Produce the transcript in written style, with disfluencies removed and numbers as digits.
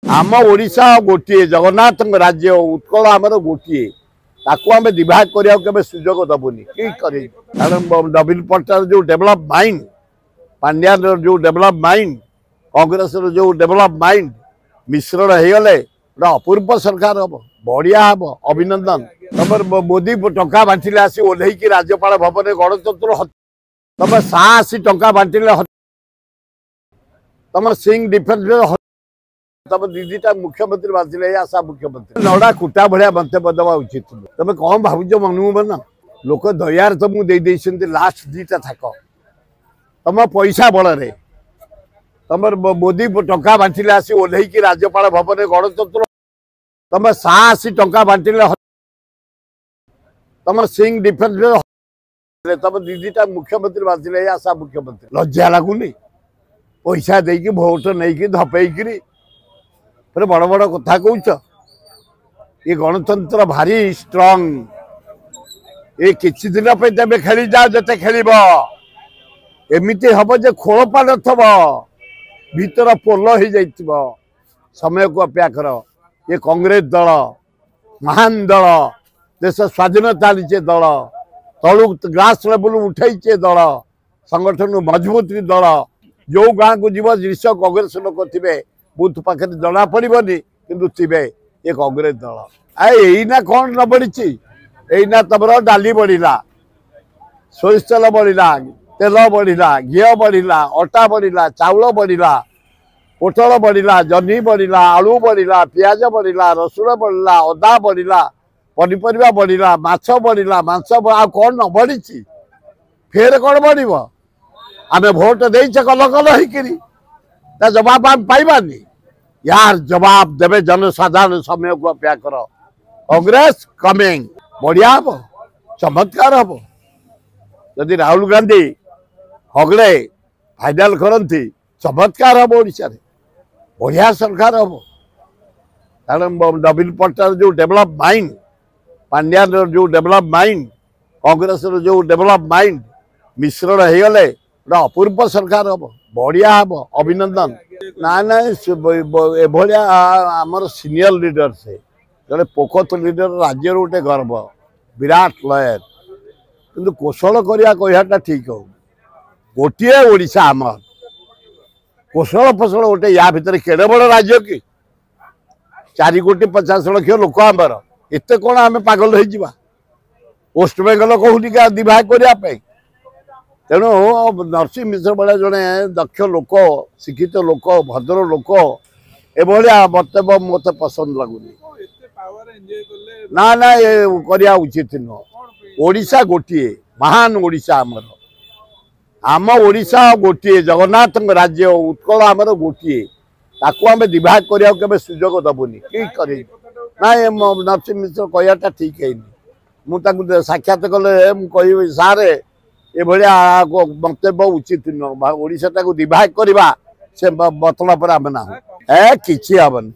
आम ओडिशा गोटे जगन्नाथ राज्य उत्कल आमर गोटे ताकू आम दिभाग करने सुजोग दबुनि कि कारण नवीन पट्टनायक जो डेभलप माइंड पांड्यान जो डेभलप माइंड कांग्रेस जो डेभलप माइंड मिश्रण हो गले अपूर्व सरकार हम बढ़िया हम अभिनंदन तुम मोदी टंका बांटिले आसी ओह्ल राज्यपाल भवन गणतंत्र तुम 80 टंका बांटिले तुम सिंह डिफेन्स तुम दीदीटा मुख्यमंत्री बांधिले आशा मुख्यमंत्री नड़ा कुटा भाया मंतव्य देवा उचित तुम कौन भावुच मनू मन लोक दयार तुमको लास्ट दीटा थाक तुम पैसा बल तुम मोदी टंका बांटिले आसी ओह्ल राज्यपाल भवन गणतंत्र तुम 80 टंका बांटिले तुम सिंह डिफेन्स तुम दीदीटा मुख्यमंत्री बांधिले आशा मुख्यमंत्री लज्जा लगुनि पैसा देकी भोट नहीं धपेकरी बड़ बड़ कथा कौच ये गणतंत्र भारी स्ट्रंग ये किसी दिन पे खेली जाओ जिते खेल एमती हम जे खोलपा नथब भीतर पोल हो जा समय को अपेक्षा कर ये कांग्रेस दल महान दल देश स्वाधीनता लीचे दल तलु ग्रास लेवल उठे दल संगठन मजबूत दल जो गाँव को जीव जिस कांग्रेस लोक थे बूथ पाखे जना पड़ोनी कि थे ये कांग्रेस दल आईना कौन न बढ़ी यहीना तुम डाली बढ़ला सोरिष तेल बढ़ला तेल बढ़ला घी बढ़ला अटा बढ़ला चाउल बढ़ला पोटल बढ़ला जह्नी बढ़ला आलू बढ़ला पियाज बढ़ला रसुण बढ़ला अदा बढ़ला पनीपरिया बढ़ला माछ बढ़ला मांस कौन न बढ़ी फेर कौन बढ़ आम भोट दे कल कल हो जवाब आम पाइबानी यार जवाब देवे जनसाधारण समय को अपेक्षा कर कांग्रेस कमिंग बढ़िया हम चमत्कार हम जदि राहुल गांधी हगड़े फाइनाल करती चमत्कार हम ओडिशा रे बढ़िया सरकार हम कारण नवीन पट्टनायक जो डेभलप माइंड पांड्यान जो डेभलप माइंड कांग्रेस जो डेभलप माइंड मिश्रण हो गले अपूर्व सरकार हम बढ़िया हम अभिनंदन ना ना एभलिया आमर सीनियर लीडर से जड़े पोखत लीडर राज्य गोटे गर्व विराट लयर कि कौशल कहटा ठीक हो गोटे ओडिशा आमर कौशल फसल गोटे या भितर केड़े बड़ राज्य कि 4 कोटी 50 लाख लोक आमर एत कौन आम पागल हो वेस्ट बेंगल कहूनी क्या दिभाग करने तेणु नरसिंह मिश्र भाया जड़े दक्ष लोक शिक्षित लोक भद्र लोक एभलिया मंतव्य मत पसंद लगुनि ना ना ये करया उचित नुह ओडिशा गोटे महान ओडिशा आमर आम ओडिशा गोटे जगन्नाथ राज्य उत्कल आमर गोटे ताकू आम दिभाग करने सुजोग दबुनि कि ना नरसिंह मिश्र कहटा ठीक है मुझे साक्षात कले कह सारे ये मंतव्य उचित नुह ओडिशा दिभाग करवा से मतलब आम ना कि हेबनी।